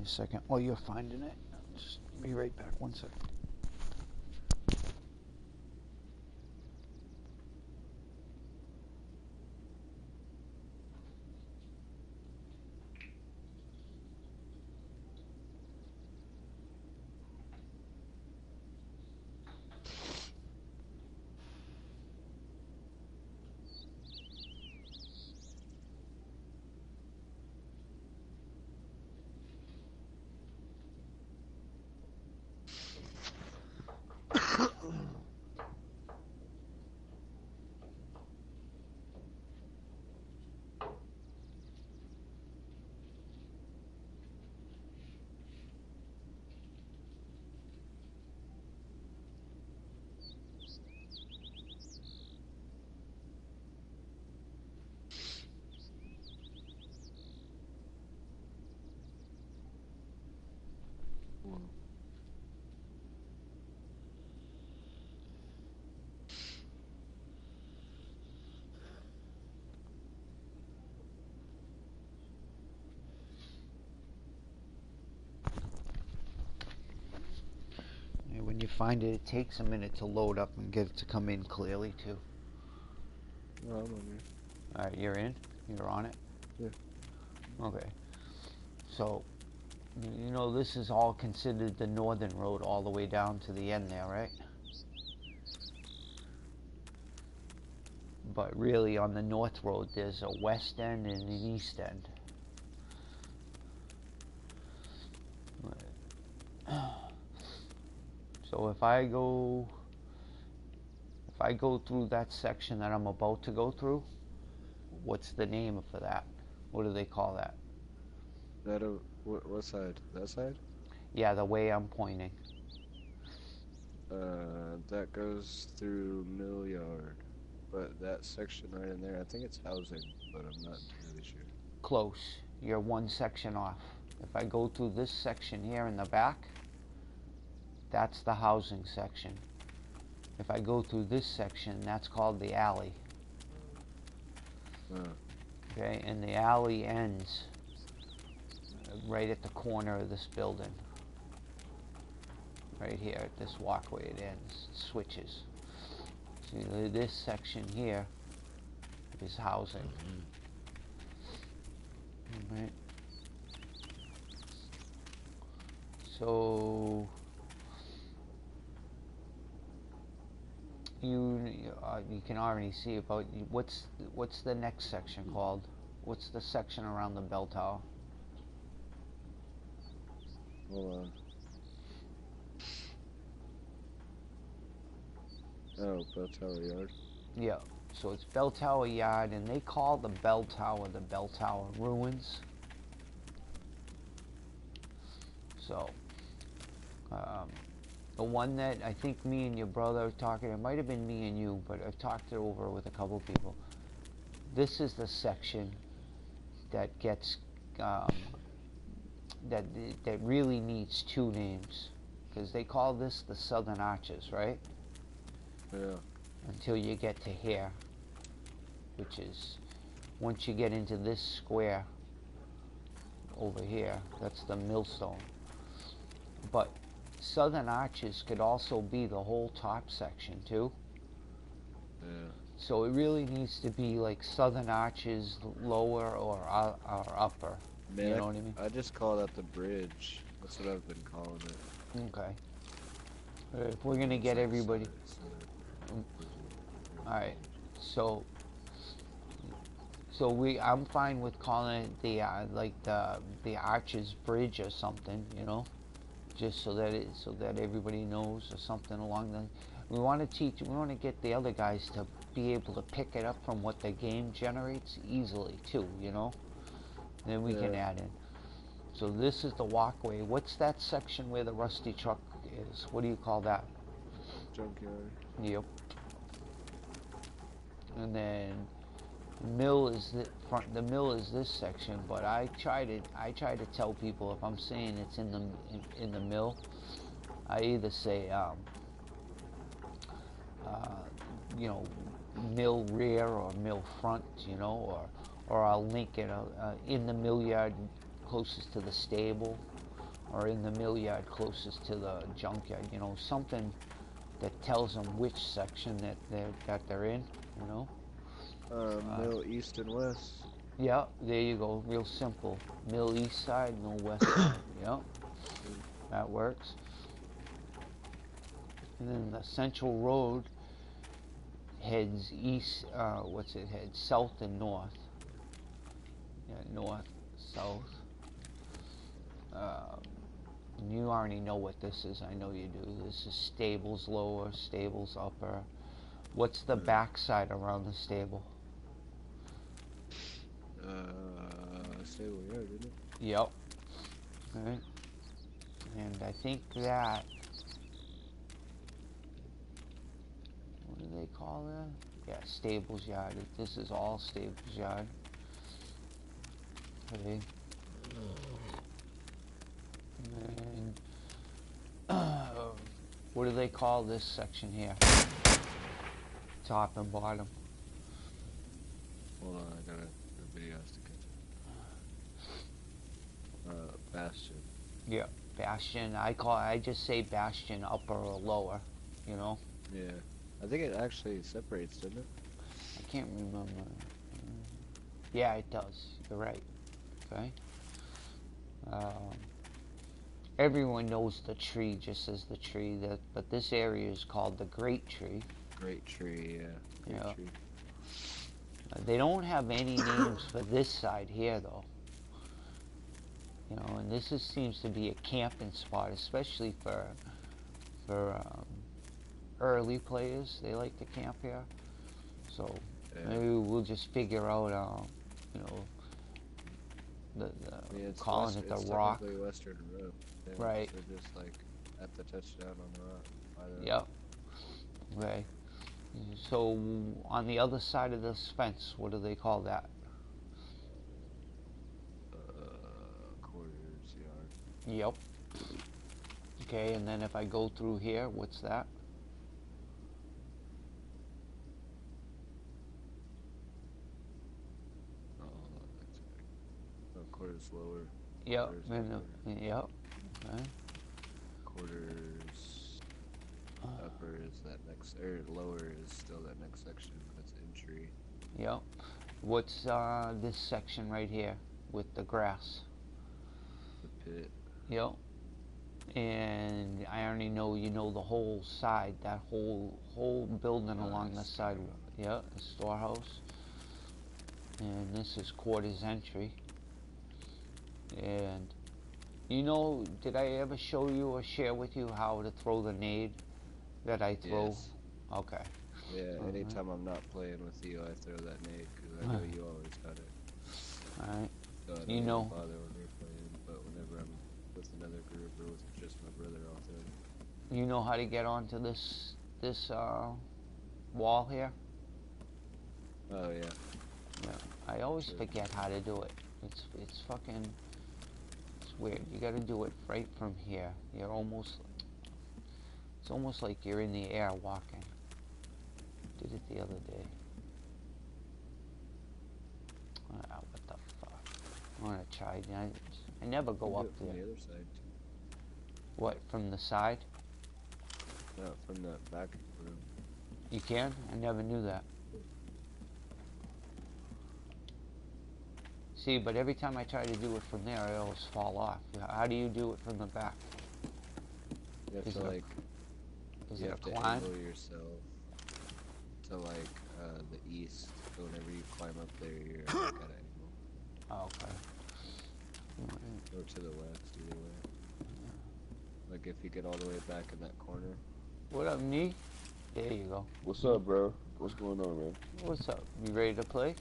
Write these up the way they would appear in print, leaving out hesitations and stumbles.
a second while you're finding it. Just be right back. 1 second. When you find it, it takes a minute to load up and get it to come in clearly too. No, I'm on here. Alright, you're in? You're on it? Yeah. Okay. So, you know this is all considered the northern road all the way down to the end there, right? But really on the north road there's a west end and an east end. So if I go through that section that I'm about to go through, what's the name for that? What do they call that? That what side? That side? Yeah, the way I'm pointing. That goes through Mill Yard, but that section right in there, I think it's housing, but I'm not entirely sure. Close. You're one section off. If I go through this section here in the back, that's the housing section. If I go through this section, that's called the alley. Okay, and the alley ends right at the corner of this building. Right here at this walkway it ends, it switches. See, this section here is housing. Right. So you can already see about what's the next section called? What's the section around the bell tower? Hold on. Oh, Bell Tower Yard. Yeah. So it's Bell Tower Yard, and they call the Bell Tower Ruins. So, the one that I think me and your brother are talking, it might have been me and you, but I've talked it over with a couple people. This is the section that gets, that really needs two names, because they call this the Southern Arches, right? Yeah. Until you get to here, which is, once you get into this square over here, that's the millstone. But Southern Arches could also be the whole top section too. Yeah. So it really needs to be like Southern Arches lower or upper. Man, you know what I mean? I just call that the bridge. That's what I've been calling it. Okay. If we're gonna get everybody. Alright. So I'm fine with calling it the the Arches Bridge or something, you know, just so that everybody knows, or something along the. We want to get the other guys to be able to pick it up from what the game generates easily too, you know. And then we can add in. So this is the walkway. What's that section where the rusty truck is? What do you call that? Junkyard. Yep. And then mill is the mill is this section, but I try to tell people, if I'm saying it's in the mill, I either say you know, mill rear or mill front, you know, or I'll link it in the mill yard closest to the stable, or in the mill yard closest to the junkyard. You know, something that tells them which section that they're in. You know. Mill east and west. Yeah, there you go. Real simple. Mill east side, no west side. Yep, that works. And then the central road heads east. What's it head? South and north. Yeah, north, south. You already know what this is. I know you do. This is stables lower, stables upper. What's the back side around the stable? Stable yard, isn't it? Yep. Right. And I think that, what do they call that? Yeah, stables yard. This is all stables yard. Okay. And what do they call this section here? Top and bottom. Hold on, I got a video has to catch up. Bastion. Yeah, bastion. I just say bastion upper or lower, you know? Yeah. I think it actually separates, doesn't it? I can't remember. Yeah, it does. You're right. Okay. Everyone knows the tree just as the tree, but this area is called the Great Tree. Great Tree, yeah. Great Tree. They don't have any names for this side here, though. You know, and this seems to be a camping spot, especially for early players. They like to camp here, so maybe we'll just figure out, you know, calling it the Rock. It's Western Road. Right. They're just like at the touchdown on the Rock. Yep. Okay. So on the other side of this fence, what do they call that? Quarters yard. Yep. Okay, and then if I go through here, what's that? Oh, that's right. Oh, quarters lower. Yep. Quarters Yep. Okay. Quarters upper is that next, or lower is still that next section. That's entry. Yep. What's this section right here with the grass? The pit. Yep. And I already know you know the whole side, that whole building along the side. Yeah, the storehouse. And this is quarters entry. And you know, did I ever show you or share with you how to throw the nade that I throw? Yes. Okay. Yeah, anytime I'm not playing with you, I throw that nade because I know you always got it. Alright. So I You know. bother when we're playing, but whenever I'm with another group or with just my brother, I'll throw it. You know how to get onto this wall here? Oh yeah. Yeah. I always forget how to do it. It's fucking. It's weird. You got to do it right from here. You're almost. It's almost like you're in the air walking. Did it the other day. What the fuck? I'm gonna try. I never go up there. From the other side too. What, from the side? No, from the back room. You can? I never knew that. See, but every time I try to do it from there, I always fall off. How do you do it from the back? You have Is to it like. Is You it have a to climb? angle yourself to like the east. So whenever you climb up there, you're like at an angle. Oh, okay. Or to the west, either way. Like if you get all the way back in that corner. What up, Nee? There you go. What's up, bro? What's going on, man? What's up? You ready to play?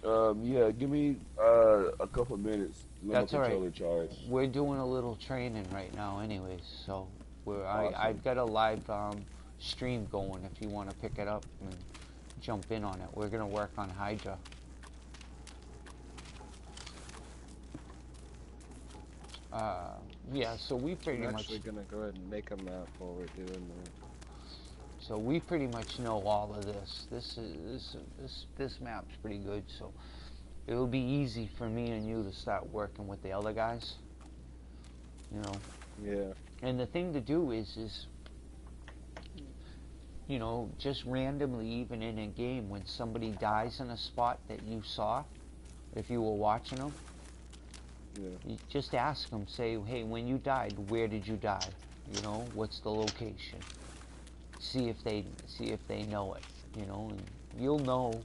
Yeah, give me a couple minutes. Let That's my all right. controller charge. We're doing a little training right now anyways, so Awesome. I've got a live stream going if you want to pick it up and jump in on it. We're going to work on Hydra. Yeah, so we pretty I'm much... actually gonna go ahead and make a map while we're doing that. So we pretty much know all of this. This map's pretty good, so it'll be easy for me and you to start working with the other guys. you know. Yeah. And the thing to do is you know, just randomly, even in a game, when somebody dies in a spot that you saw, if you were watching them, Yeah. you just ask them, say, hey, when you died, where did you die? You know, what's the location? See if they know it, you know, and you'll know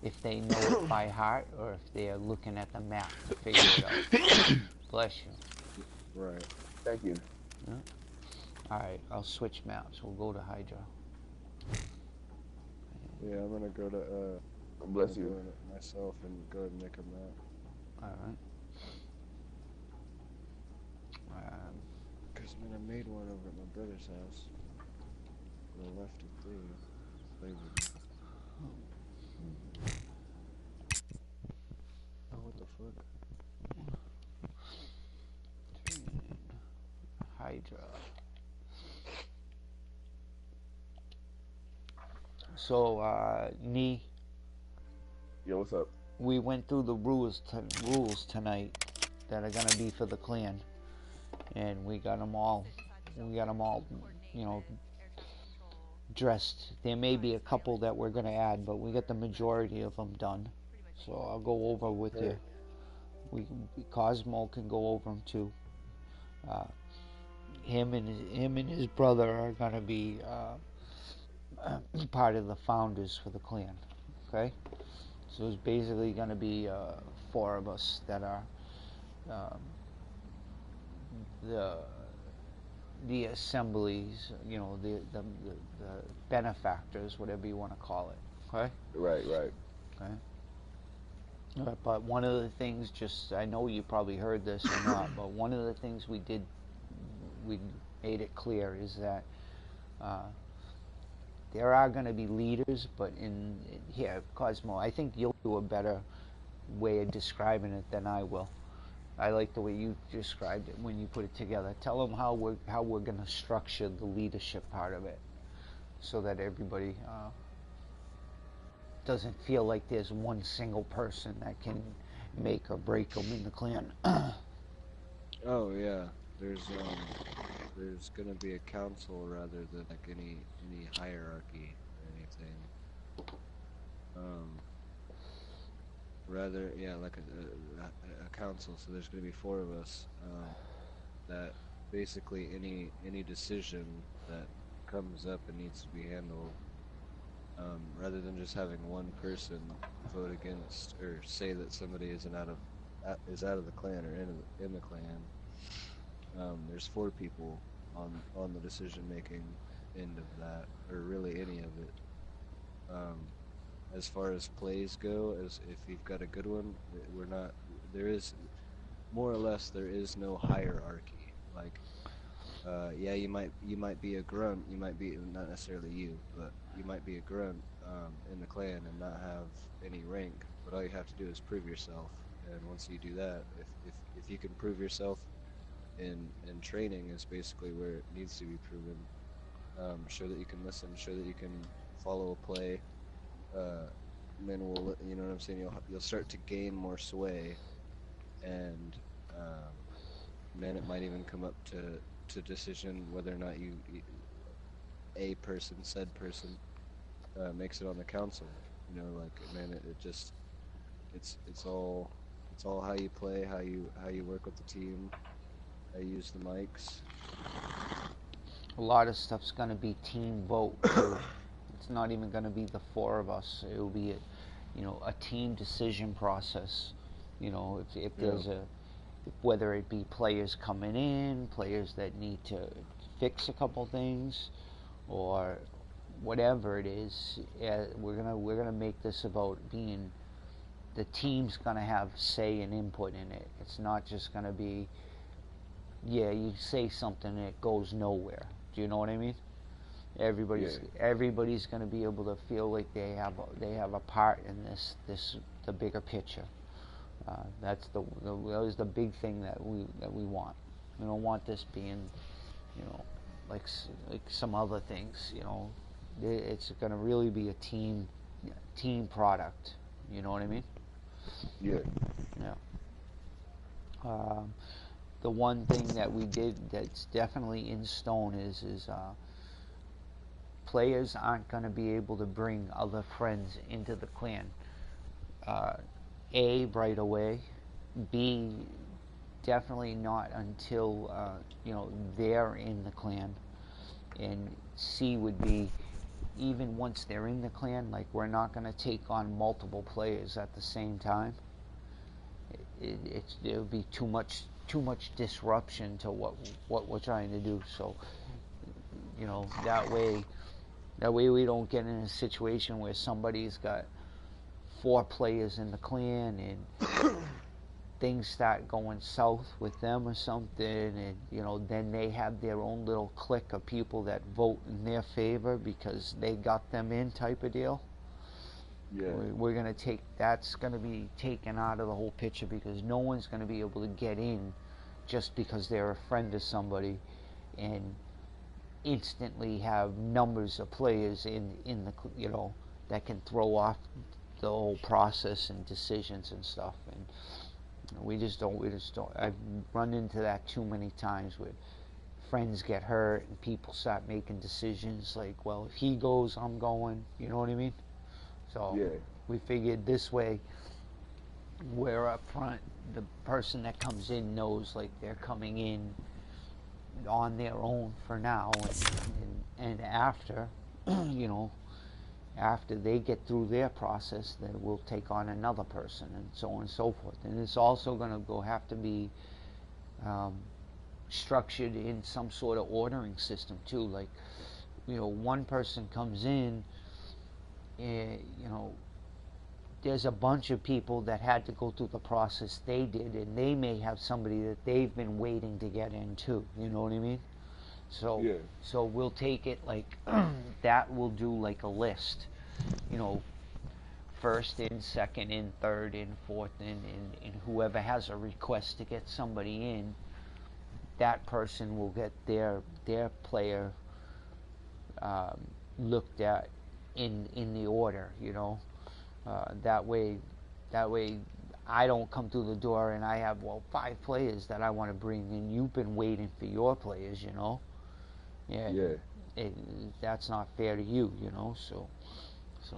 if they know it by heart or if they're looking at the map to figure it out. Bless you. Right. Thank you. Yeah. All right, I'll switch maps. We'll go to Hydra. Yeah, I'm gonna go to Bless you. go in it myself and go ahead and make a map. All right. Cause man, I made one over at my brother's house. And I left it there. Play with me. Oh, what the fuck? Hydra. So, Nee, Yo, what's up? we went through the rules tonight that are gonna be for the clan, and we got them all. You know, dressed. There may be a couple that we're gonna add, but we got the majority of them done. So I'll go over with you. Cosmo can go over them too. Him and his brother are gonna be part of the founders for the clan. Okay, so it's basically gonna be 4 of us that are the assemblies. You know, the benefactors, whatever you want to call it. Okay. Right. Okay. But one of the things, just, I know you probably heard this or not, but one of the things we made it clear is that there are going to be leaders, but here, Cosmo, I think you'll do a better way of describing it than I will. I like the way you described it when you put it together. Tell them how we're going to structure the leadership part of it, so that everybody doesn't feel like there's one single person that can make or break them in the clan. Oh yeah, there's gonna be a council rather than like any hierarchy or anything. Rather, yeah, like a council. So there's gonna be 4 of us. That basically any decision that comes up and needs to be handled, rather than just having one person vote against or say that somebody is out of the clan or in the clan. There's 4 people on the decision making end of that, or really any of it. As far as plays go, as if you've got a good one, there is more or less there is no hierarchy. Like, yeah, you might be a grunt, you might be, not necessarily you, but you might be a grunt in the clan and not have any rank, but all you have to do is prove yourself. And once you do that, if you can prove yourself in training, is basically where it needs to be proven. Show that you can listen, show that you can follow a play, then you know what I'm saying, you'll start to gain more sway, and then it might even come up to decision whether or not said person makes it on the council. You know, like, man, it just it's all how you play, how you work with the team, how you use the mics. A lot of stuff's going to be team vote too. It's not even going to be the 4 of us. It will be a team decision process. You know, if there's whether it be players coming in, players that need to fix a couple things, or whatever it is, we're gonna make this about being, the team's gonna have say and input in it. It's not just gonna be, yeah, you say something and it goes nowhere. Do you know what I mean? Everybody's going to be able to feel like they have a part in the bigger picture. That's the big thing that we want. We don't want this being, like some other things. It's going to really be a team product. You know what I mean? Yeah. Yeah. the one thing that we did that's definitely in stone is players aren't going to be able to bring other friends into the clan. A, right away. B, definitely not until they're in the clan. And C would be, even once they're in the clan, like, we're not going to take on multiple players at the same time. It would be too much disruption to what we're trying to do. So, that way we don't get in a situation where somebody's got 4 players in the clan and things start going south with them or something, and then they have their own little clique of people that vote in their favor because they got them in, type of deal. Yeah. We're going to that's going to be taken out of the whole picture, because no one's going to be able to get in just because they're a friend of somebody and instantly have numbers of players in the that can throw off the whole process and decisions and stuff. And we just don't. I've run into that too many times where friends get hurt and people start making decisions like, well, if he goes, I'm going. You know what I mean? So Yeah. we figured this way, we're up front. The person that comes in knows, like, they're coming in on their own for now, and after, after they get through their process, then we'll take on another person, and so on and so forth. And it's also going to have to be structured in some sort of ordering system too. Like, one person comes in, there's a bunch of people that had to go through the process they did, and they may have somebody that they've been waiting to get in too. You know what I mean? So, Yeah. so we'll take it like that. We'll do like a list, first in, second in, third in, fourth in, and whoever has a request to get somebody in, that person will get their player looked at in the order. That way I don't come through the door and I have 5 players that I want to bring in. You've been waiting for your players, Yeah. That's not fair to you, So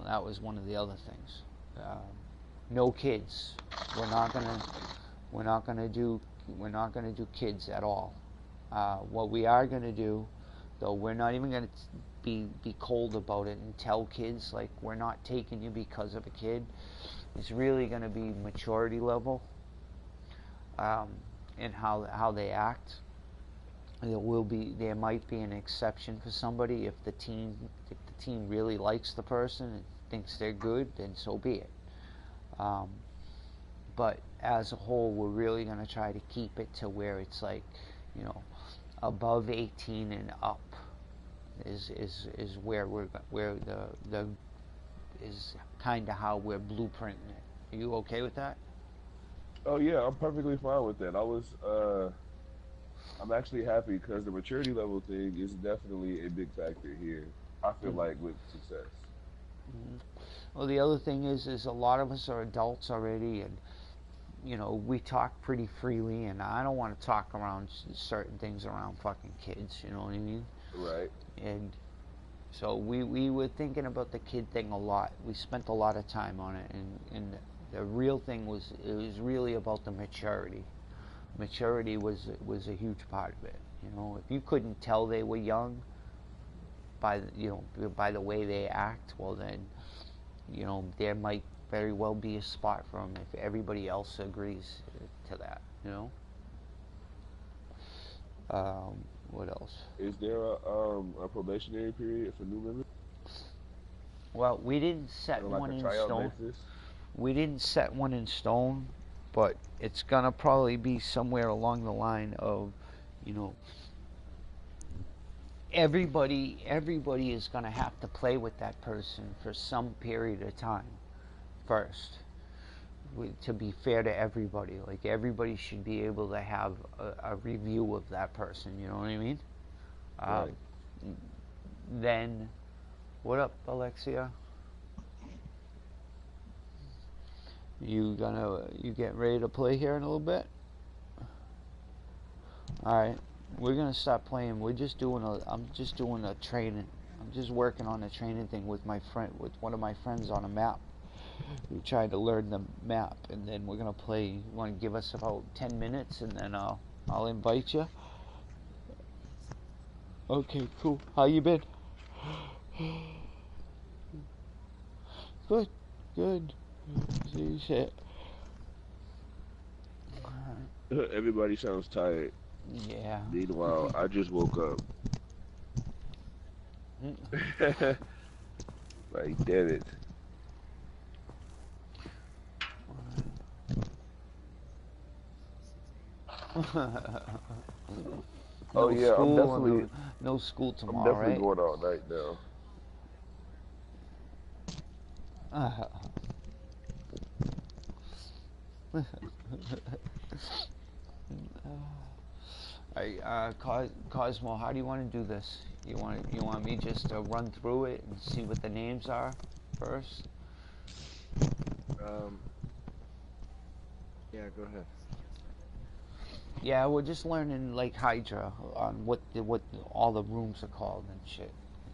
that was one of the other things. No kids. We're not gonna do kids at all. What we are gonna do, though, we're not even gonna be cold about it and tell kids, like, we're not taking you because of a kid. It's really going to be maturity level, and how they act. There might be an exception for somebody if the team really likes the person and thinks they're good, then so be it. But as a whole, we're really going to try to keep it to where it's like, above 18 and up is where the is kind of how we're blueprinting it. Are you okay with that? Oh yeah, I'm perfectly fine with that. I'm actually happy because the maturity level thing is definitely a big factor here. I feel like with success. Mm-hmm. Well, the other thing is a lot of us are adults already, and we talk pretty freely, and I don't want to talk around certain things around fucking kids. You know what I mean? Right. And so we were thinking about the kid thing a lot. We spent a lot of time on it, and the real thing was, it was really about the maturity. Maturity was a huge part of it. If you couldn't tell they were young by the way they act, well then, there might very well be a spot for them if everybody else agrees to that. What else? Is there a probationary period for new members? Well, we didn't set Like one a in tryout stone. basis? We didn't set one in stone, but it's gonna probably be somewhere along the line of, everybody is gonna have to play with that person for some period of time first. To be fair to everybody, like, everybody should be able to have a review of that person. You know what I mean? Right. Then, what up, Alexia? You getting ready to play here in a little bit? Alright. We're gonna start playing. We're just doing I'm just doing a training. I'm just working on a training thing with with one of my friends on a map. We're trying to learn the map, and then we're gonna play. You want to give us about 10 minutes, and then I'll invite you. Okay, cool. How you been? Good, good. See shit. Everybody sounds tired. Yeah. Meanwhile, I just woke up. Like, damn it. Oh No yeah, I'm school. definitely, No school I'm tomorrow, definitely right? going all night now. Alright, Cosmo, how do you want to do this? You want me just to run through it and see what the names are first? Yeah, go ahead. Yeah, we're just learning like Hydra on what all the rooms are called and shit.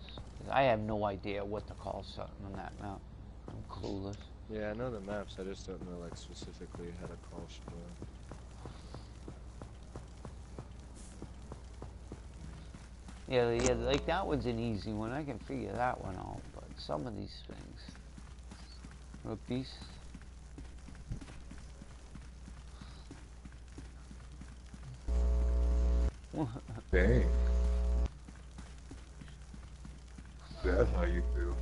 'Cause I have no idea what to call something on that map. I'm clueless. Yeah, I know the maps. I just don't know like specifically how to call shit. Yeah, like that one's an easy one. I can figure that one out. But some of these things, rookies. Dang. That's how you feel.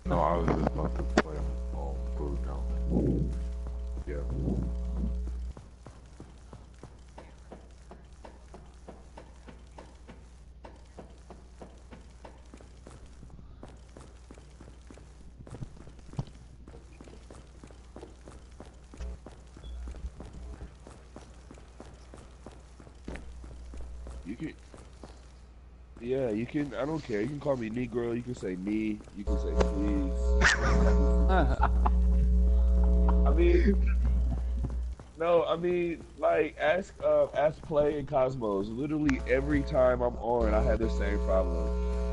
No, I was just about to play Blue Down. Yeah. You can, yeah, you can. I don't care. You can call me Negro. You can say me. You can say please. I mean, no, I mean, like ask Play and Cosmos. Literally every time I'm on, I have the same problem.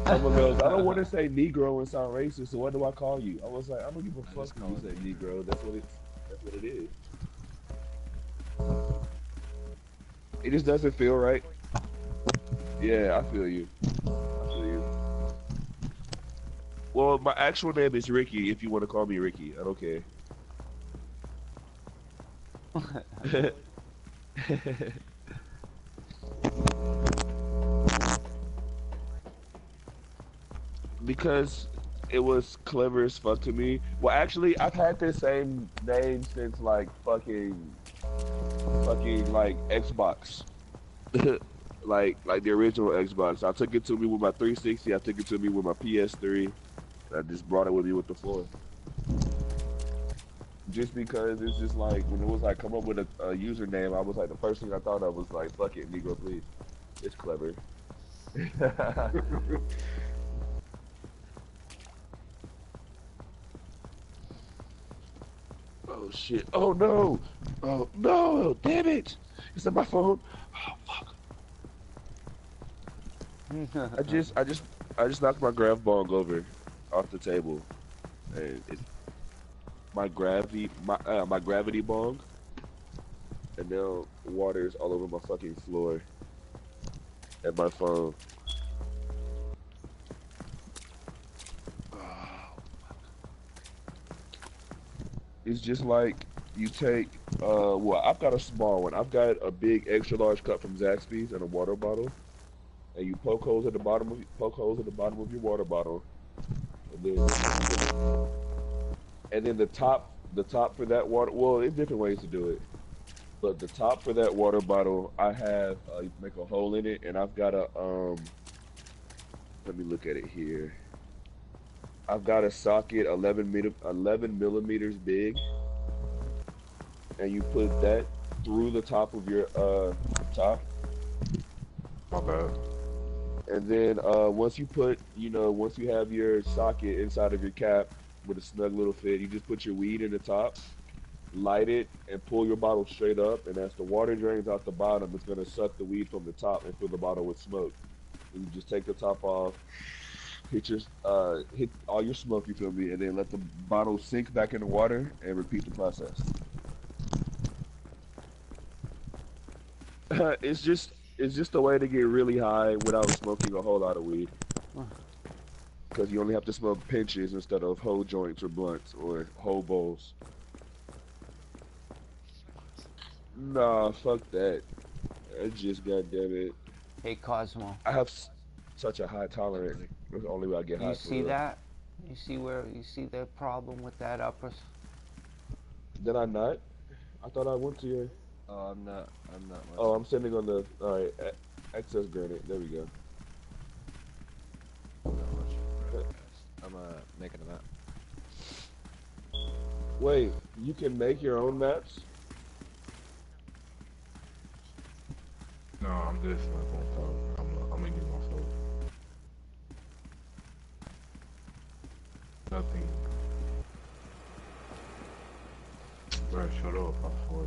Someone goes, I don't want to say Negro and sound racist, so what do I call you? I was like, I don't give a fuck if you say Negro. That's what it is. It just doesn't feel right. Yeah, I feel you. I feel you. Well, my actual name is Ricky. If you want to call me Ricky, I don't care. Because it was clever as fuck to me. Well, actually, I've had this same name since like fucking like Xbox. like the original Xbox. I took it to me with my 360. I took it to me with my PS3. And I just brought it with me with the 4. Just because it's just like when it was like come up with a username, I was like the first thing I thought of was like fuck it, Negro please. It's clever. Oh shit! Oh no! Oh no! Damn it! It's on my phone. Oh fuck! I just knocked my grav bong over off the table, and my gravity bong, and now water's all over my fucking floor and my phone. It's just like you take well, I've got a small one. I've got a big extra large cup from Zaxby's and a water bottle, and you poke holes at the bottom of your water bottle, and then the top for that water. Well, there's different ways to do it, but the top for that water bottle, I have you make a hole in it, and I've got a Let me look at it here. I've got a socket 11 millimeters big, and you put that through the top of your top. My bad. And then once you have your socket inside of your cap with a snug little fit, you just put your weed in the top, light it, and pull your bottle straight up. And as the water drains out the bottom, it's gonna suck the weed from the top and fill the bottle with smoke. And you just take the top off, hit all your smoke. You feel me? And then let the bottle sink back in the water and repeat the process. it's just it's just a way to get really high without smoking a whole lot of weed. Because you only have to smoke pinches instead of whole joints or blunts or whole bowls. Nah, fuck that. I just goddamn it. Hey, Cosmo. I have such a high tolerance. That's the only way I get high. You see that? You see the problem with that upper? Did I not? I thought I went to your. Oh, I'm not. Oh, I'm sending on the. All right, access granted. There we go. I'm making a map. Wait, you can make your own maps? No, I'm just not gonna talk. I'm gonna get myself. Nothing. Bro, shut up, I swear.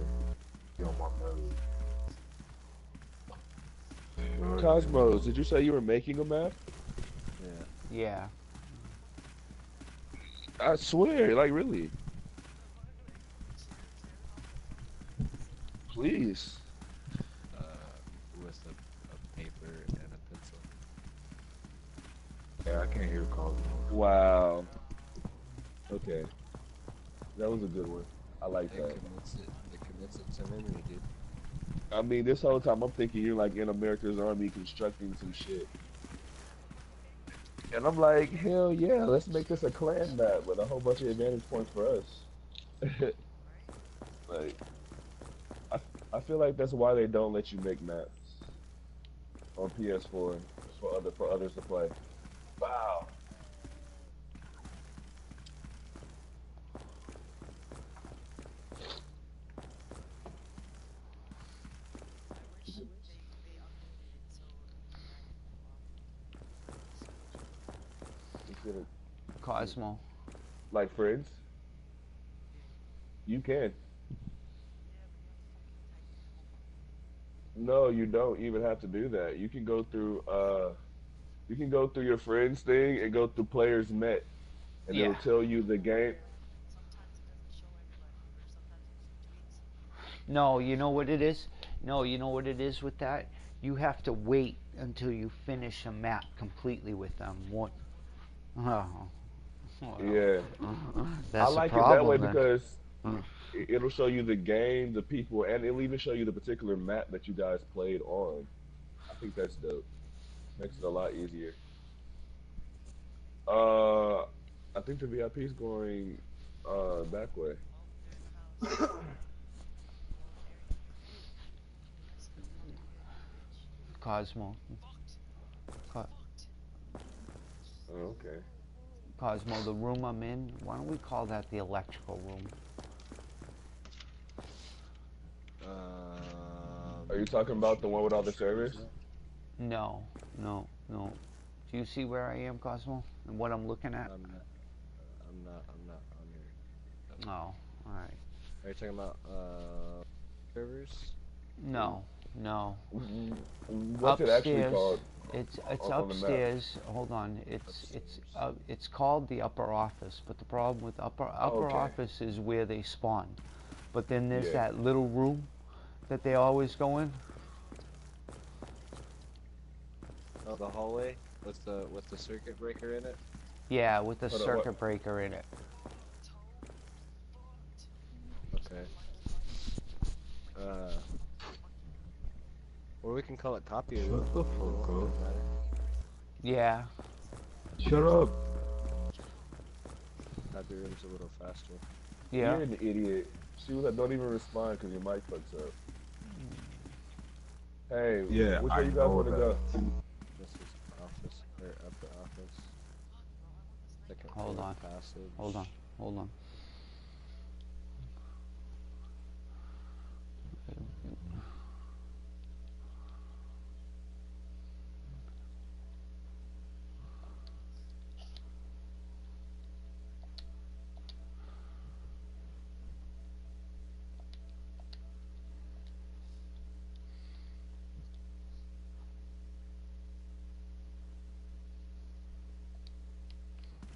Get on my nerves. Cosmos, did you say you were making a map? Yeah. Yeah. I swear, like really. Please. With a paper and a pencil. Yeah, I can't hear Cosmo. Wow. Okay. That was a good one. I like that. It commits it to memory, dude. I mean, this whole time I'm thinking you're like in America's Army constructing some shit. And I'm like, hell yeah, let's make this a clan map with a whole bunch of advantage points for us. Like, I feel like that's why they don't let you make maps on PS4 for others to play. Wow. Cosmo. Like friends? You can. No, you don't even have to do that. You can go through your friends thing and go through players met, and Yeah. it'll tell you the game. No, you know what it is? No, you know what it is with that? You have to wait until you finish a map completely with them. What? Oh. Well, Yeah. that's I like a it that way problem then. because it'll show you the game, the people, and it'll even show you the particular map that you guys played on. I think that's dope. Makes it a lot easier. I think the VIP is going back way. Cosmo. Co- Oh, okay. Cosmo, the room I'm in, why don't we call that the electrical room? Are you talking about the one with all the servers? No, no, no. Do you see where I am, Cosmo? And what I'm looking at? I'm not on your. Oh, alright. Are you talking about servers? No, no. What's it actually Upstairs, called? it's on the map? upstairs. Hold on. It's called the upper office, but the problem with upper Okay. office is where they spawn. But then there's Yeah. that little room that they always go in. Oh, the hallway with the circuit breaker in it. Yeah, with the Hold on, circuit breaker in it. Okay. Or we can call it copy room. Shut the fuck up. Doesn't matter. Yeah. Shut up. Copy room's a little faster. Yeah. You're an idiot. She was like, don't even respond because your mic fucks up. Hey, Yeah, which I way you guys know want to that. go? This is office or upper office. Second Hold floor on. passage. Hold on. Hold on.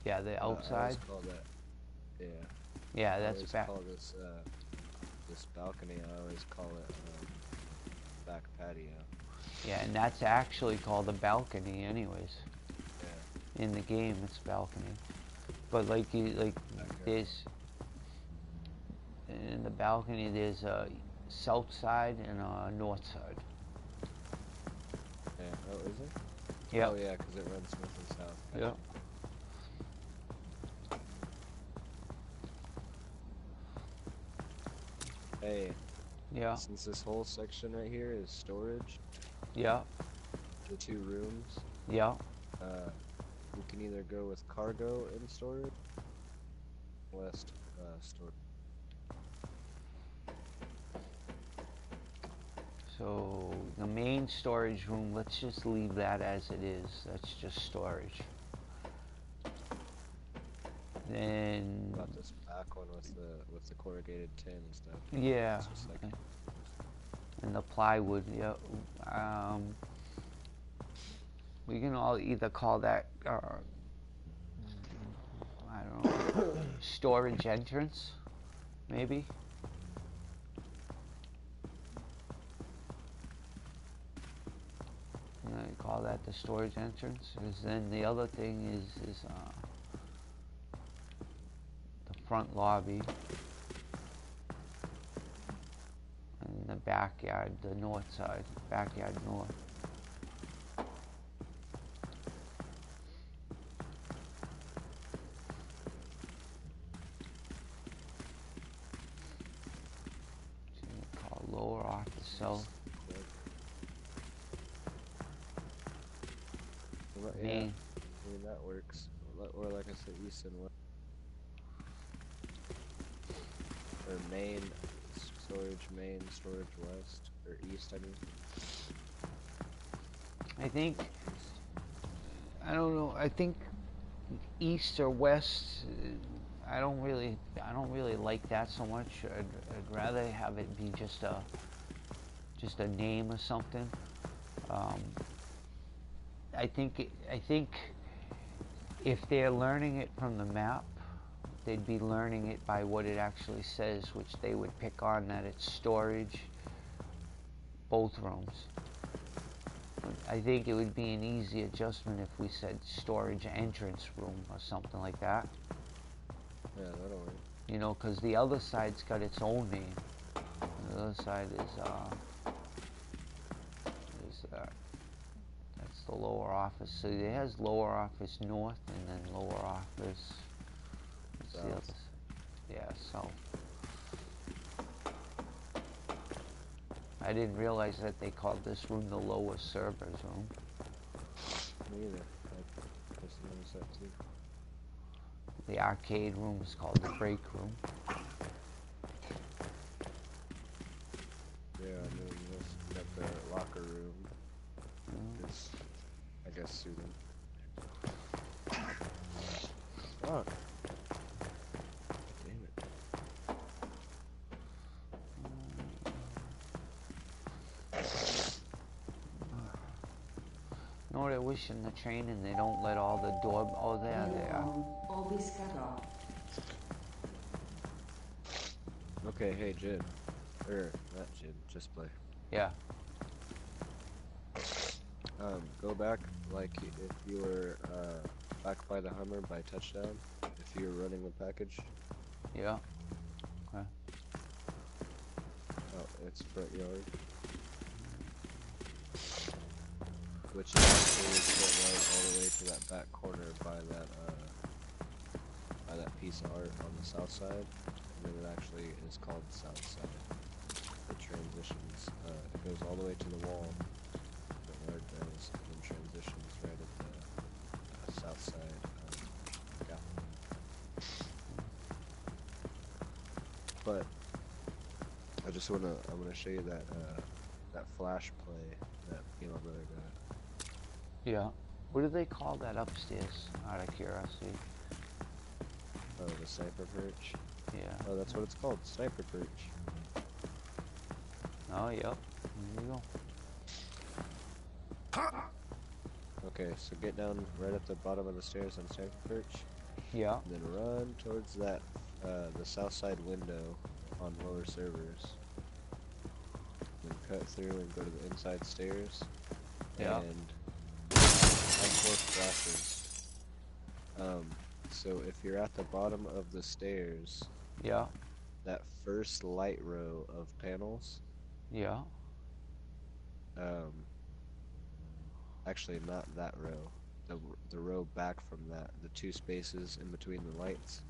Yeah, the I always outside. call that. Yeah. Yeah, I that's always back. call this balcony. I always call it back patio. Yeah, and that's actually called a balcony, anyways. Yeah. In the game, it's balcony. But like Backyard. there's in the balcony, there's a south side and a north side. Yeah. Oh, is it? Yep. Oh yeah, because it runs north and south. Yep. Hey, Yeah. since this whole section right here is storage, Yeah. the 2 rooms, Yeah. we can either go with cargo in storage, west storage. So the main storage room, let's just leave that as it is. That's just storage. Then About this back one with the corrugated tin and stuff. yeah, It's just like and the plywood. Yeah. We can all either call that I don't know, storage entrance, maybe. Call that the storage entrance. Because then the other thing is the front lobby and the backyard, the north side, backyard north. So you call lower office south. yeah, Main. I mean that works. Or like I said, east and west. Or main storage west or east. I mean. I think I don't know. I think east or west. I don't really like that so much. I'd rather have it be just a name or something. I think if they're learning it from the map, they'd be learning it by what it actually says, which they would pick on that it's storage, both rooms. I think it would be an easy adjustment if we said storage entrance room or something like that. Yeah, that'll work. You know, because the other side's got its own name. The other side is that's the lower office. So it has lower office north and then lower office. What's the other? South. Yeah, south. I didn't realize that they called this room the lower servers room. Me either. I just noticed that too. The arcade room is called the break room. Yeah, and then this got the locker room. It's, I guess, suited. Fuck. Damn it. You know what I wish in the training they don't let all the door. Oh, there they are. Okay, hey, Jid. Not Jid, JustPlay. Yeah. Go back, like, if you were, back by the Hummer by touchdown, if you were running the package. Yeah. Okay. Oh, it's front yard. Which is actually front yard all the way to that back corner by that piece of art on the south side. And then it actually is called the south side. It transitions, it goes all the way to the wall. The yard does, and then transitions right at the south side. Yeah. But I just I'm gonna show you that flash play that me and my brother got. Yeah. What do they call that upstairs? Out of curiosity. Oh, the sniper perch. Yeah. Oh, that's what it's called, sniper perch. Oh, yep. There you go. Okay, so get down right at the bottom of the stairs on sniper perch. Yeah. and then run towards that the south side window on lower servers. Then cut through and go to the inside stairs. Yeah. And have 4 flashes. So if you're at the bottom of the stairs, Yeah. that first light row of panels, Yeah. um, actually not that row, the row back from that, the 2 spaces in between the lights.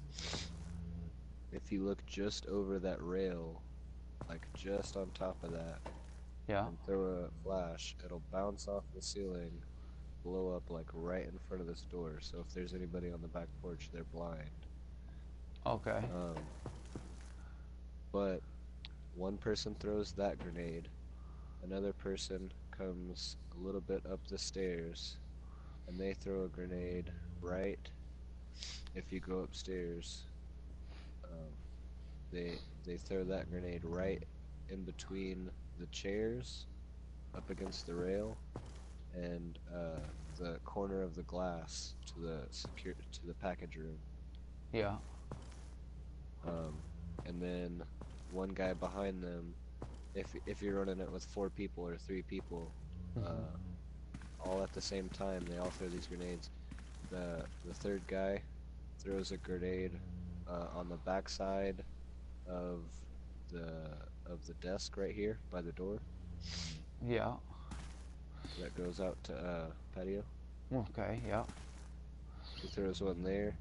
If you look just over that rail, like just on top of that, Yeah. and throw a flash, it'll bounce off the ceiling, blow up like right in front of this door. So if there's anybody on the back porch, they're blind. Okay. But one person throws that grenade, another person comes a little bit up the stairs, and they throw a grenade right. If you go upstairs, they throw that grenade right in between the chairs, up against the rail, and the corner of the glass to the package room. Yeah. And then one guy behind them, if you're running it with 4 people or 3 people, all at the same time, they all throw these grenades. The third guy throws a grenade on the backside of the desk right here by the door Yeah. that goes out to patio. Okay. Yeah. He throws one there,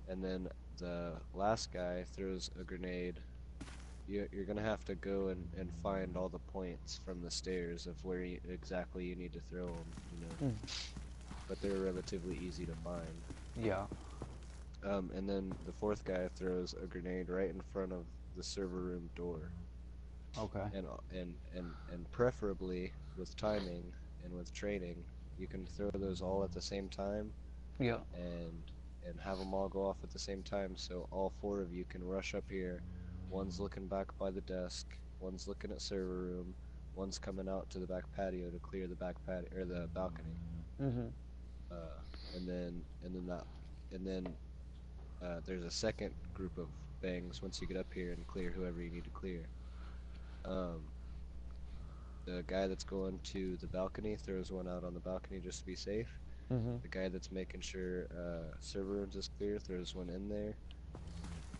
and then the last guy throws a grenade. You're gonna have to go and find all the points from the stairs of where exactly you need to throw them, you know. But they're relatively easy to find. Yeah. And then the fourth guy throws a grenade right in front of the server room door. Okay. And preferably with timing and with training, you can throw those all at the same time. Yeah. And have them all go off at the same time, so all 4 of you can rush up here. One's looking back by the desk, one's looking at server room, one's coming out to the back patio to clear the back patio or the balcony. And then there's a second group of bangs once you get up here and clear whoever you need to clear. The guy that's going to the balcony throws one out on the balcony just to be safe. The guy that's making sure server rooms is clear throws one in there.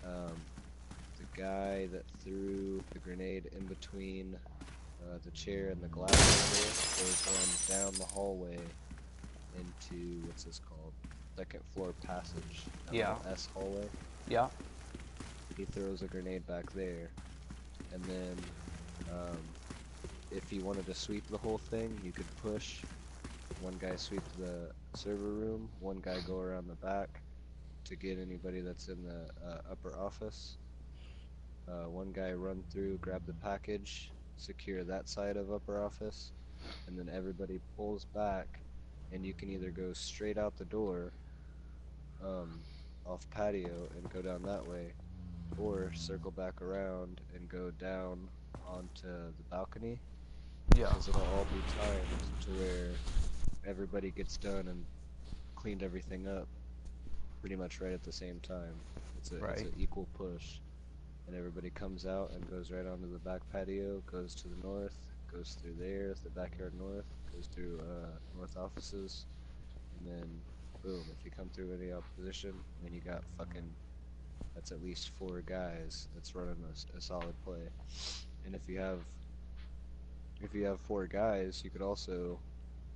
The guy that threw the grenade in between the chair and the glass throws one down the hallway into, what's this called? Second floor passage. Yeah. S hallway. Yeah. He throws a grenade back there. And then if you wanted to sweep the whole thing, you could push. One guy sweep the server room, one guy go around the back to get anybody that's in the upper office. One guy run through, grab the package, secure that side of upper office, and then everybody pulls back, and you can either go straight out the door off patio and go down that way, or circle back around and go down onto the balcony. Yeah. Because it'll all be timed to where everybody gets done and cleaned everything up pretty much right at the same time. It's an equal push. And everybody comes out and goes right onto the back patio, goes to the north, goes through there, the backyard north, goes through north offices, and then boom, if you come through any opposition, then you got fucking, that's at least 4 guys that's running a solid play. And if you have 4 guys, you could also,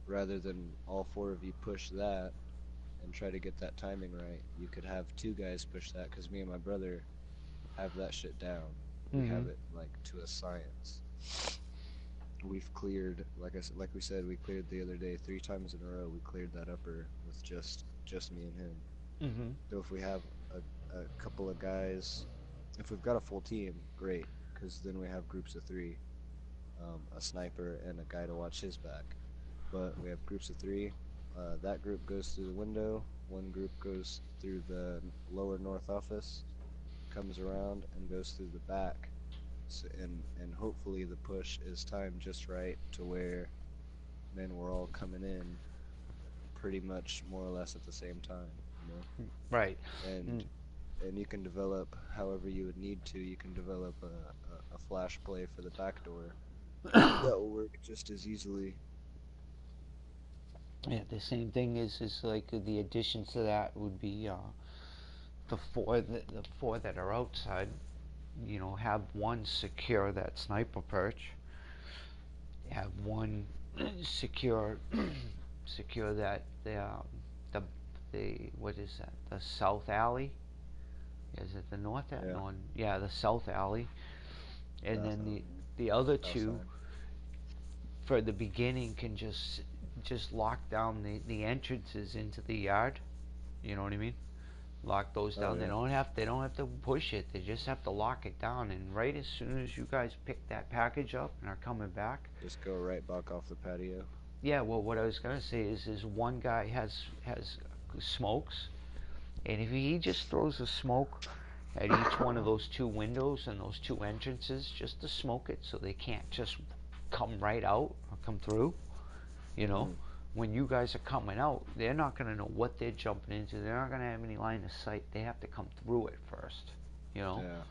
rather than all 4 of you push that and try to get that timing right, you could have 2 guys push that, because me and my brother have that shit down. We have it like to a science. We've cleared, like we said, we cleared the other day 3 times in a row. We cleared that upper with just me and him. So if we have a couple of guys, if we've got a full team, great, because then we have groups of 3, a sniper and a guy to watch his back. But we have groups of 3. That group goes through the window. One group goes through the lower north office, comes around and goes through the back, so, and hopefully the push is timed just right to where then we're all coming in pretty much more or less at the same time, you know. Right. And and you can develop however you would need to. You can develop a flash play for the back door that will work just as easily. Yeah, the same thing is like the additions to that would be the four that are outside. You know, have one secure that sniper perch. Have one secure secure that the what is that? The south alley. Is it the north? Yeah, No, yeah, the south alley. And south then alley, the other south two side. for the beginning can just lock down the entrances into the yard. You know what I mean? Lock those Oh down. yeah, They don't have to push it. They just have to lock it down. And right as soon as you guys pick that package up and are coming back, just go right back off the patio. yeah. Well, what I was gonna say is one guy has smokes, and if he just throws a smoke at each one of those two windows and those two entrances, just to smoke it so they can't just come right out or come through. You know, Mm, when you guys are coming out, they're not going to know what they're jumping into. They're not going to have any line of sight. They have to come through it first, you know. yeah,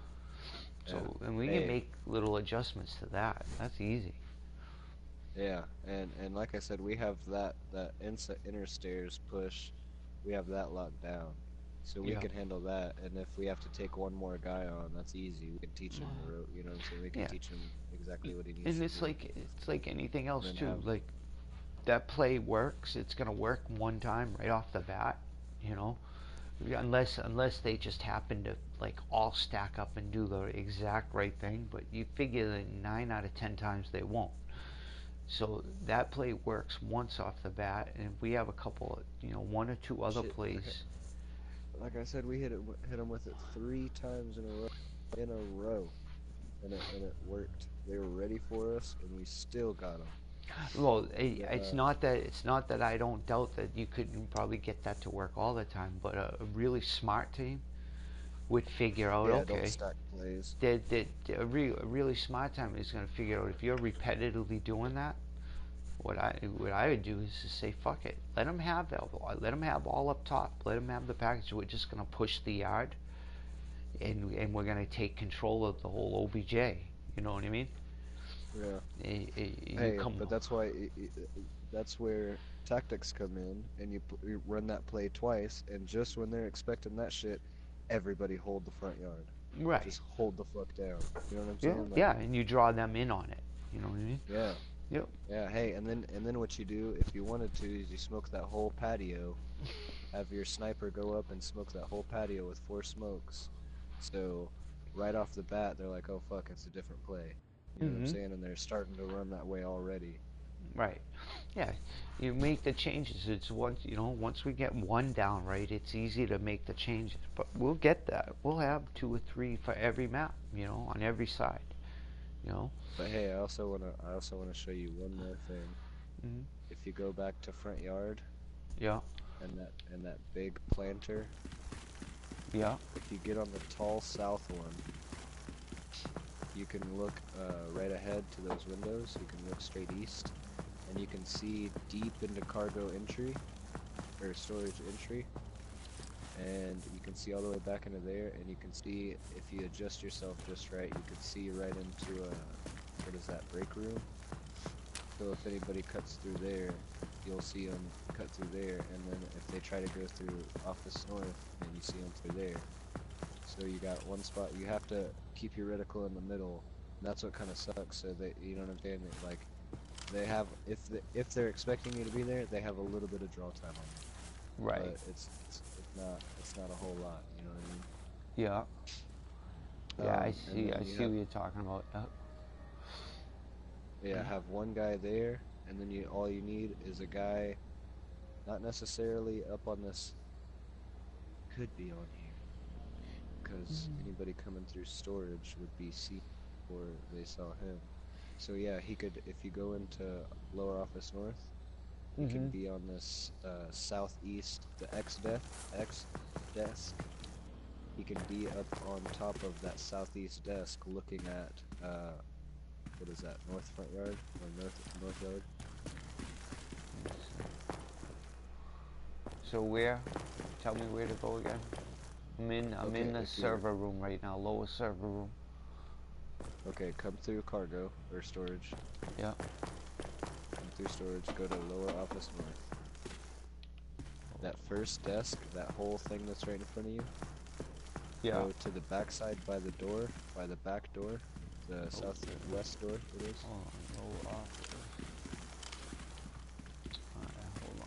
yeah. So, and we can Hey, make little adjustments to that. That's easy. yeah, and like I said, we have that inner stairs push. We have that locked down, so we Yeah. can handle that. And if we have to take one more guy on, that's easy. We can teach him the rope. You know what I'm saying? We can Yeah. teach him exactly what he needs And to do, it's like anything and else then too. have. Like that play works. It's going to work one time right off the bat, you know. Unless they just happen to like all stack up and do the exact right thing, but you figure that 9 out of 10 times they won't. So that play works once off the bat, and if we have a couple, you know, one or two other Shit, plays. like I said, we hit him with it 3 times in a row, and it worked. They were ready for us, and we still got them. Well, The it's not that I don't doubt that you could probably get that to work all the time, but a really smart team would figure out, Yeah, don't okay, stack plays. a really smart team is going to figure out if you're repetitively doing that. What I would do is just say fuck it. Let them have that. Let them have all up top. Let them have the package. We're just gonna push the yard, and we're gonna take control of the whole OBJ. You know what I mean? Yeah. You Hey, come. but that's why that's where tactics come in, and you run that play twice, and just when they're expecting that shit, everybody hold the front yard. Right. Just hold the fuck down. You know what I'm Yeah. saying? Like, Yeah. And you draw them in on it. You know what I mean? yeah, Yep. yeah. Hey, and then what you do if you wanted to is you smoke that whole patio. Have your sniper go up and smoke that whole patio with 4 smokes. So right off the bat, they're like, oh fuck, it's a different play. You know what I'm Mm-hmm. saying? And they're starting to run that way already. Right. Yeah. You make the changes. It's once you know once we get one down right, it's easy to make the changes. But we'll get that. We'll have two or three for every map. You know, on every side. You know. But hey, I also wanna show you one more thing. Mm-hmm. If you go back to front yard Yeah. and that big planter, Yeah. if you get on the tall south one, you can look right ahead to those windows. You can look straight east, and you can see deep into cargo entry or storage entry, and you can see all the way back into there, and you can see if you adjust yourself just right, you can see right into what is that, break room? So if anybody cuts through there, you'll see them cut through there, and then if they try to go through office north, then you see them through there. So you got one spot, you have to keep your reticle in the middle, and that's what kind of sucks, so that, you know what I'm saying, that, like, they have, if they're expecting you to be there, they have a little bit of draw time on you. Right. But it's not a whole lot, you know what Yeah. Yeah. I I mean? And see. then I you see have, what you're talking about. yeah, have one guy there, and then all you need is a guy, not necessarily up on this, could be on here, because anybody coming through storage would be seen before they saw him. So yeah, he could, if you go into lower office north, he can Mm-hmm. be on this southeast, the X desk. He can be up on top of that southeast desk, looking at what is that, north front yard or north yard? So where? tell me where to go again. I'm in Okay, the if you're- server room right now, lower server room. Okay, come through cargo or storage. Yeah. Come through storage. Go to lower office north. That first desk, that whole thing that's right in front of you. Yeah. Go to the back side by the door, by the back door, the southwest door. It is. Hold on, lower office. Alright, hold on.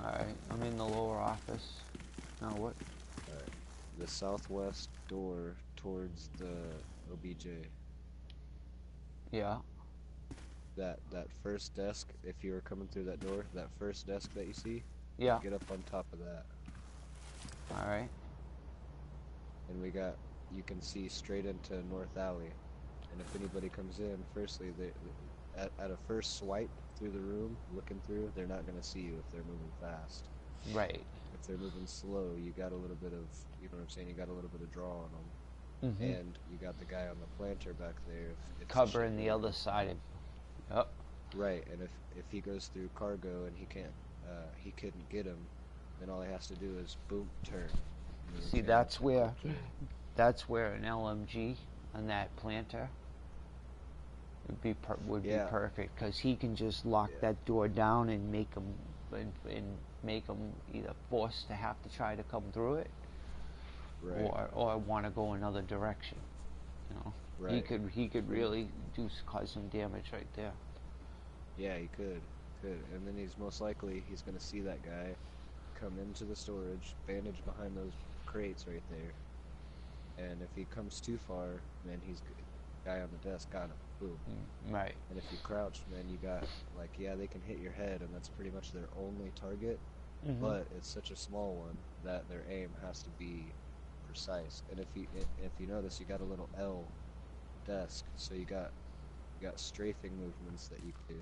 Alright, I'm in the lower office. Now what? Alright. The southwest door towards the OBJ. Yeah. That first desk, if you were coming through that door, that first desk that you see, Yeah. get up on top of that. Alright. And you can see straight into North Alley. And if anybody comes in, firstly, at a first swipe through the room, looking through, they're not going to see you if they're moving fast. Right. If they're moving slow, you got a little bit of, you know what I'm saying, you got a little bit of draw on them. Mm-hmm. And you got the guy on the planter back there. If it's a Covering the shipper. other side of. Yep. Right, and if he goes through cargo and he couldn't get him, then all he has to do is boom, turn. You know what I'm See, saying? that's where an LMG on that planter would be Yeah. perfect, because he can just lock that door down and make him either forced to have to try to come through it, Right. or want to go another direction. You know, Right. he could really cause some damage right there. Yeah, he could. And then he's going to see that guy come into the storage, bandage behind those crates right there. And if he comes too far, man, guy on the desk got him. Boom. Right. And if you crouch, man, you got, they can hit your head, and that's pretty much their only target. Mm-hmm. But it's such a small one that their aim has to be precise. And if you notice, you got a little L desk, so you got strafing movements that you can do.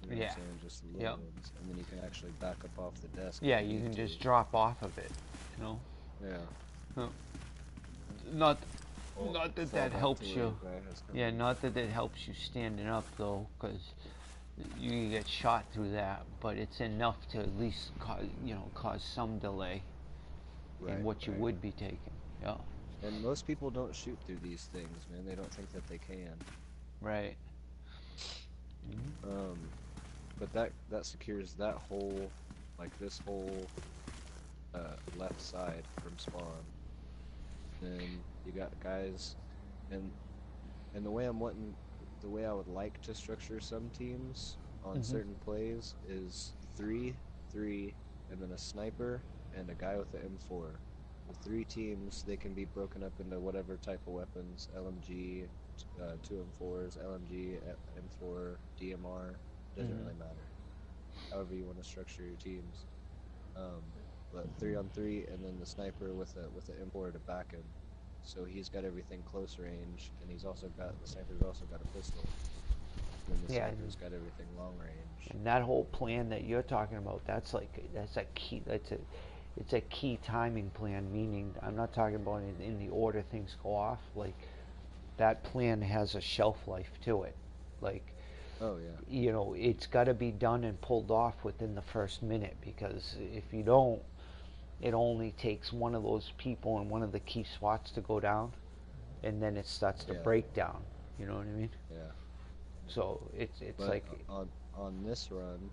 You know what I'm saying? Just little ones, and then you can actually back up off the desk. Yeah, you can just drop off of it. You know. Yeah. Not Well, that fall that back helps to you. where the guy has come Yeah, in. not that it helps you standing up though, because you can get shot through that. But it's enough to at least cause some delay in what you would be taking. Yeah. And most people don't shoot through these things, man. They don't think that they can. Right. But that secures that whole, this whole left side from spawn. Then you got guys, and the way I would like to structure some teams on certain plays is 3, and then a sniper and a guy with the M4. The 3 teams, they can be broken up into whatever type of weapons: LMG, 2 M4s, LMG, M4, DMR. Doesn't really matter. However you want to structure your teams. But 3 on 3, and then the sniper with the M4 to back him. So he's got everything close range, and the sniper's also got a pistol. And then the sniper's got everything long range. And that whole plan that you're talking about, that's a key. It's a key timing plan. Meaning, I'm not talking about in the order things go off. Like, that plan has a shelf life to it. Like, oh yeah, it's got to be done and pulled off within the first minute, because if you don't, it only takes one of those people in one of the key spots to go down, and then it starts to break down. You know what I mean? Yeah. So it's but like on this run,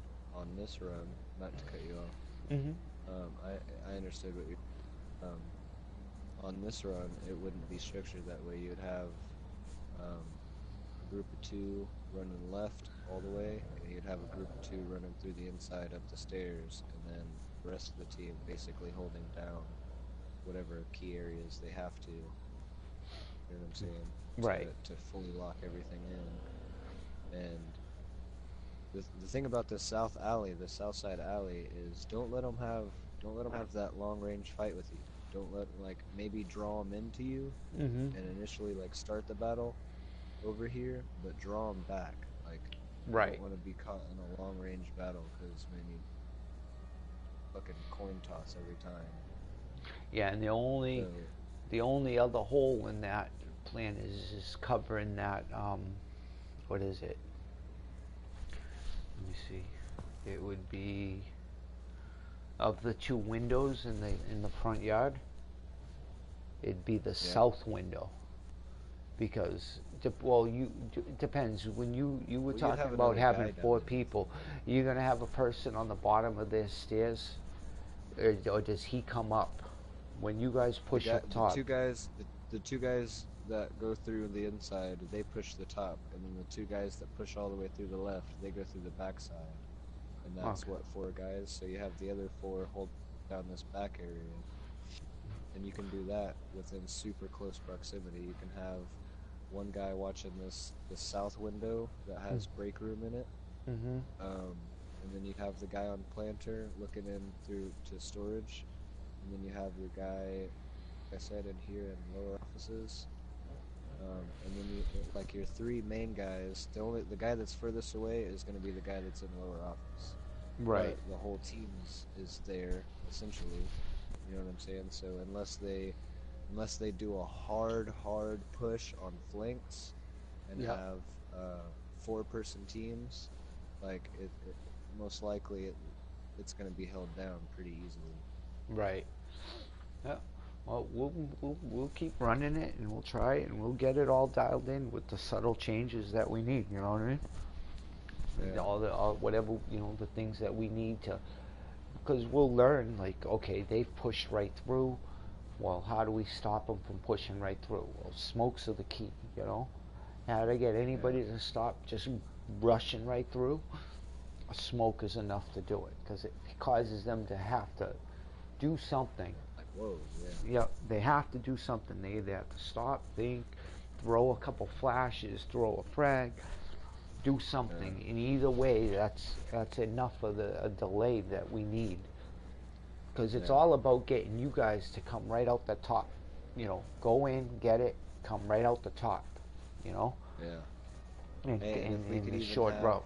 not to cut you off. I understood what you. On this run, it wouldn't be structured that way. You'd have a group of 2 running left all the way, and you'd have a group of 2 running through the inside up the stairs, and then the rest of the team basically holding down whatever key areas they have to. You know what I'm saying? Right. To fully lock everything in. And the thing about this south side alley, is don't let them have that long range fight with you. Don't let maybe draw them into you, and initially start the battle over here, but draw them back. You don't want to be caught in a long range battle, because man, you fucking coin toss every time. Yeah, and the only other hole in that plan is covering that. What is it? Let me see. It would be of the two windows in the front yard. It'd be the south window because it depends. When you were talking about having 4 people, you're gonna have a person on the bottom of their stairs, or does he come up when you guys push up top? The two guys that go through the inside, they push the top, and then the 2 guys that push all the way through the left, they go through the back side, and that's what 4 guys. So you have the other 4 hold down this back area, and you can do that within super close proximity. You can have one guy watching this south window that has break room in it, and then you have the guy on planter looking in through to storage, and then you have your guy, like I said, in here in lower offices, and then you like your 3 main guys. The guy that's furthest away is going to be the guy that's in lower office. Right. But the whole team is there essentially. You know what I'm saying? So unless they do a hard push on flanks and have 4-person teams, like it most likely it's going to be held down pretty easily. Right. Yeah. Well, we'll keep running it, and we'll try it, and we'll get it all dialed in with the subtle changes that we need. You know what I mean? Yeah. All whatever, the things that we need to, because we'll learn, like, okay, they've pushed right through. Well, how do we stop them from pushing right through? Well, smokes are the key. How to get anybody to stop just rushing right through? A smoke is enough to do it, because it causes them to have to do something. Like, whoa, Yeah, they have to do something. They either have to stop, think, throw a couple flashes, throw a frag, do something. In either way, that's enough of a delay that we need. Because it's all about getting you guys to come right out the top. Go in, get it, come right out the top. Yeah. In a short route.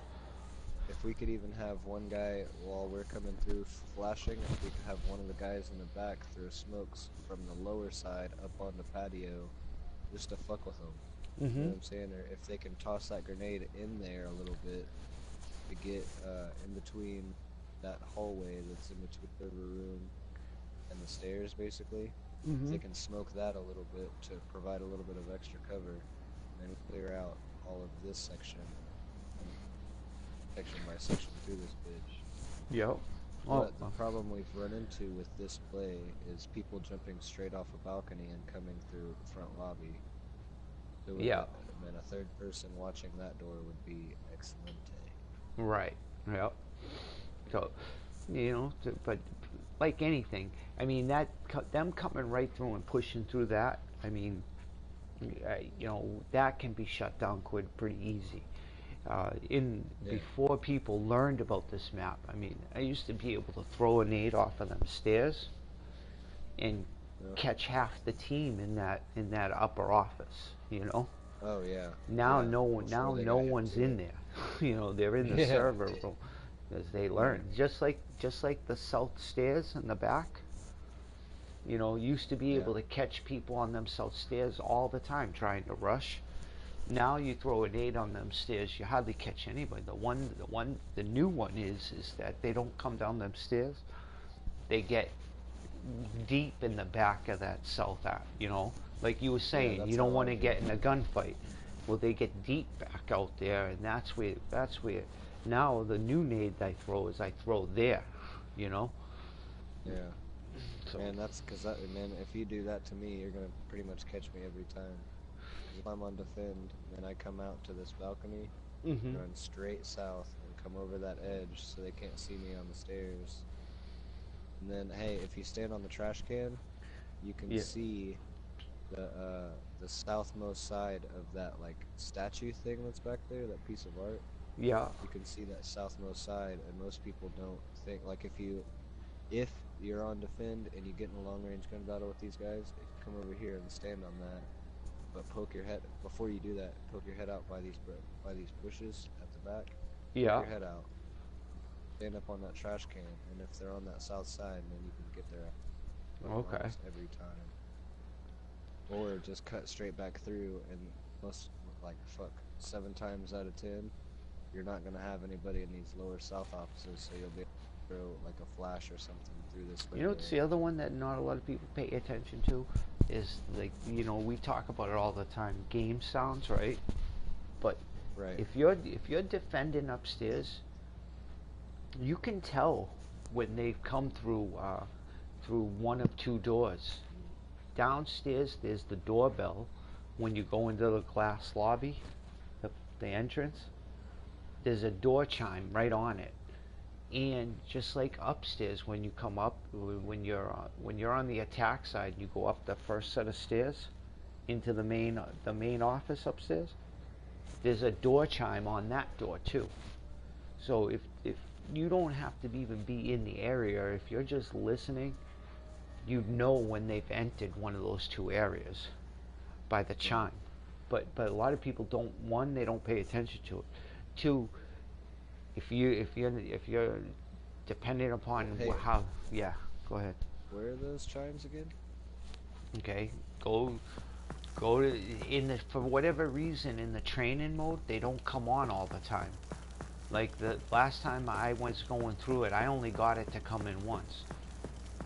If we could even have one guy while we're coming through flashing, if we could have one of the guys in the back throw smokes from the lower side up on the patio, just to fuck with them. You know what I'm saying? Or if they can toss that grenade in there a little bit to get in between that hallway that's in between the server room and the stairs, basically. If they can smoke that a little bit to provide a little bit of extra cover, and clear out all of this section, section by section through this bitch. Yep. But the problem we've run into with this play is people jumping straight off a balcony and coming through the front lobby. So and a 3rd person watching that door would be excellent. Right. Yep. So, but like anything, I mean, them coming right through and pushing through that, I mean, that can be shut down pretty easy. Before people learned about this map, I mean, I used to be able to throw a nade off of them stairs and catch half the team in that upper office. Oh yeah. Now no one's in there. They're in the server room because they learn. Just like the south stairs in the back. Used to be able to catch people on them south stairs all the time trying to rush. Now you throw a nade on them stairs, you hardly catch anybody. The new one is that they don't come down them stairs. They get deep in the back of that south app. Like you were saying, you don't want to get in a gunfight. Well, they get deep back out there, and that's where. Now the new nade I throw there. Yeah. So. Man, that's because man, if you do that to me, you're gonna pretty much catch me every time. If I'm on defend and I come out to this balcony, run straight south and come over that edge so they can't see me on the stairs. And then, hey, if you stand on the trash can, you can see the southmost side of that like statue thing that's back there, that piece of art. Yeah. You can see that southmost side, and most people don't think, like, if you're on defend and you get in a long range gun battle with these guys, if you come over here and stand on that, but poke your head before you do that, poke your head out by these bushes at the back. Yeah. Poke your head out. Stand up on that trash can, and if they're on that south side, then you can get there. Okay. Every time. or just cut straight back through, and most, like, fuck, 7 times out of 10, you're not gonna have anybody in these lower south offices, so you'll be able to throw like a flash or something through this You know window. what's the other one that not a lot of people pay attention to is, like, you know, we talk about it all the time, game sounds, right? But Right. if you're defending upstairs, you can tell when they've come through one of two doors. Downstairs, there's the doorbell when you go into the glass lobby, the entrance. There's a door chime right on it. And just like upstairs, when you come up, when you're on the attack side, you go up the first set of stairs into the main office upstairs. There's a door chime on that door too. So if you don't have to even be in the area, if you're just listening, you know when they've entered one of those two areas by the chime. But a lot of people don't. One, they don't pay attention to it. Two, if you're depending upon Hey. how, yeah, go ahead. Where are those chimes again? Okay, go to for whatever reason in the training mode, they don't come on all the time. Like the last time I was going through it, I only got it to come in once.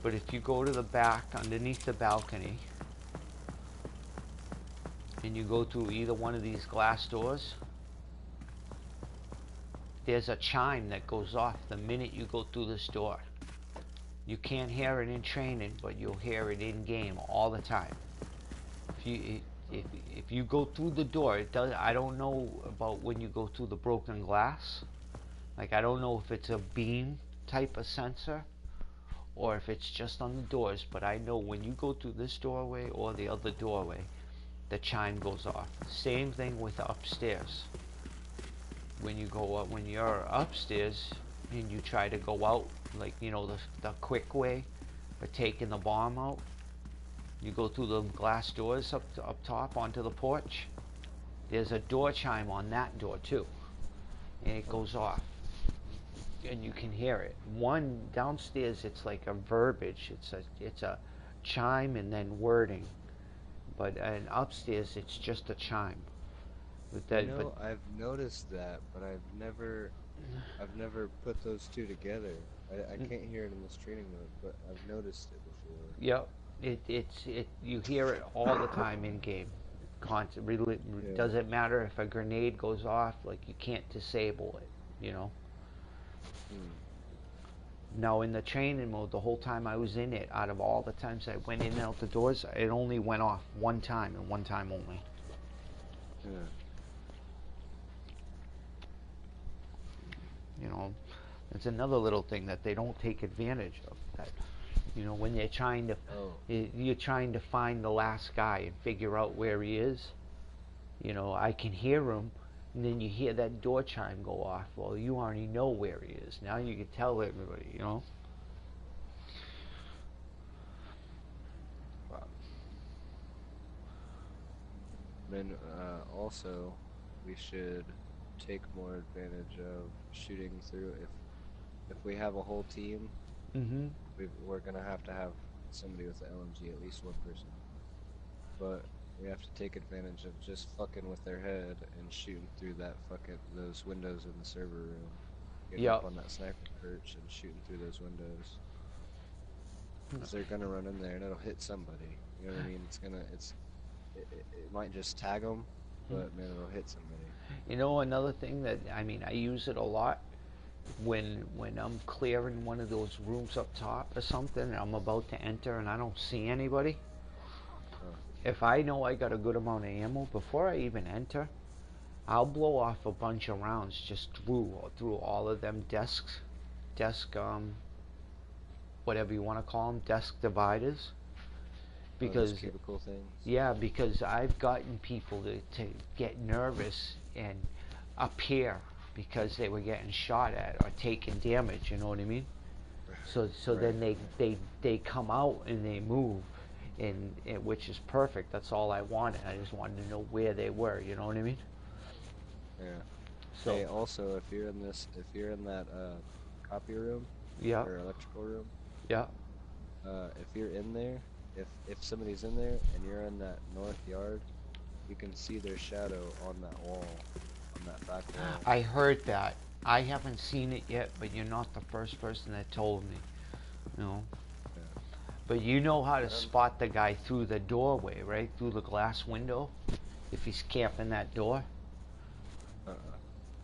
But if you go to the back underneath the balcony and you go through either one of these glass doors, there's a chime that goes off the minute you go through this door. You can't hear it in training, but you'll hear it in game all the time. If you go through the door, it does. I don't know about when you go through the broken glass. Like, I don't know if it's a beam type of sensor or if it's just on the doors, but I know when you go through this doorway or the other doorway, the chime goes off. Same thing with upstairs. When you go up, when you're upstairs and you try to go out, like, you know, the quick way for taking the bomb out, you go through the glass doors up top onto the porch. There's a door chime on that door too, and it goes off, and you can hear it. One downstairs, it's like a verbiage. It's a chime and then wording, but upstairs it's just a chime. I've noticed that, but I've never put those two together. I can't hear it in this training mode, but I've noticed it before. Yep, you hear it all the time in game. Constantly, doesn't matter if a grenade goes off, like, you can't disable it, you know. Now in the training mode, the whole time I was in it, out of all the times I went in and out the doors, it only went off one time and one time only. Yeah. You know, it's another little thing that they don't take advantage of. That, you know, when they're trying to, you're trying to find the last guy and figure out where he is. You know, I can hear him, and then you hear that door chime go off. Well, you already know where he is. Now you can tell everybody. You know. Then also, we should take more advantage of shooting through. If we have a whole team, we're gonna have to have somebody with the LMG, at least one person. But we have to take advantage of just fucking with their head and shooting through those windows in the server room. Getting up on that sniper perch and shooting through those windows. Because they're gonna run in there and it'll hit somebody. You know what I mean? It might just tag them, but man, it'll hit somebody. You know, another thing that, I mean, I use it a lot when I'm clearing one of those rooms up top or something, and I'm about to enter and I don't see anybody. If I know I got a good amount of ammo, before I even enter, I'll blow off a bunch of rounds just through all of them desk whatever you want to call them, desk dividers. Because cubicle things. Yeah, because I've gotten people to get nervous and appear because they were getting shot at or taking damage. You know what I mean? So then they come out and they move, and which is perfect. That's all I wanted. I just wanted to know where they were. You know what I mean? Yeah. So, hey, also, if you're in that copy room, or electrical room, if you're in there, if somebody's in there and you're in that north yard, you can see their shadow on that wall, on that back wall. I heard that. I haven't seen it yet, but you're not the first person that told me. You know. Yeah. But you know how to spot the guy through the doorway, right? Through the glass window, if he's camping that door.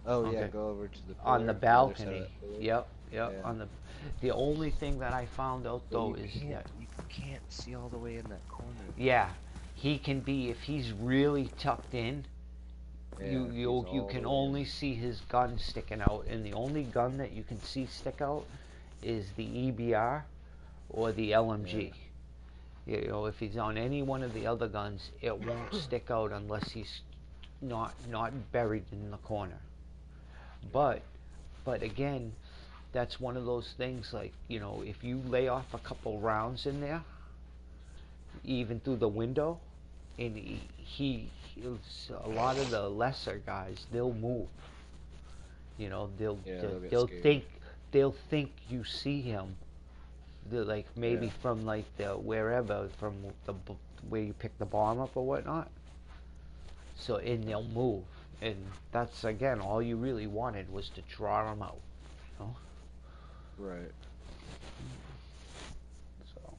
Oh Okay. yeah, go over to the On the pillar, the other side of balcony. that pillar. Yep. Yeah. On the only thing that I found out But though you is can't that you can't see all the way in that corner. yeah, he can be if he's really tucked in. Yeah, You can only see his gun sticking out, and the only gun that you can see stick out is the EBR or the LMG. Yeah. You know, if he's on any one of the other guns, it won't stick out unless he's not buried in the corner. But again, that's one of those things like, you know, if you lay off a couple rounds in there, even through the window, and a lot of the lesser guys, they'll move. You know, they'll they'll think you see him. They're like maybe from like the wherever from the where you pick the bomb up or whatnot. So and they'll move, and that's again all you really wanted was to draw them out. You know? Right. So,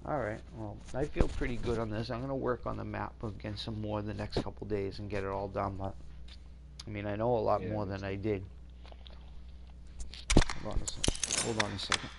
all right. Well, I feel pretty good on this. I'm gonna work on the map again some more the next couple days and get it all done. But I mean, I know a lot more than I did. Hold on a second.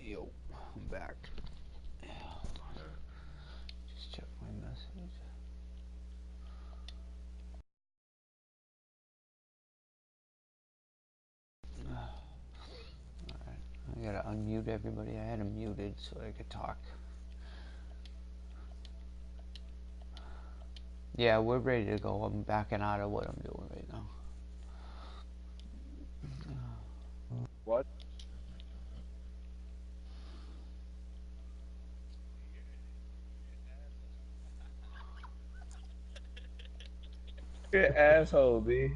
Yo, I'm back. Hold on. Just check my message. Alright, I gotta unmute everybody. I had them muted so I could talk. Yeah, we're ready to go. I'm backing out of what I'm doing right now. What? You're an asshole, B.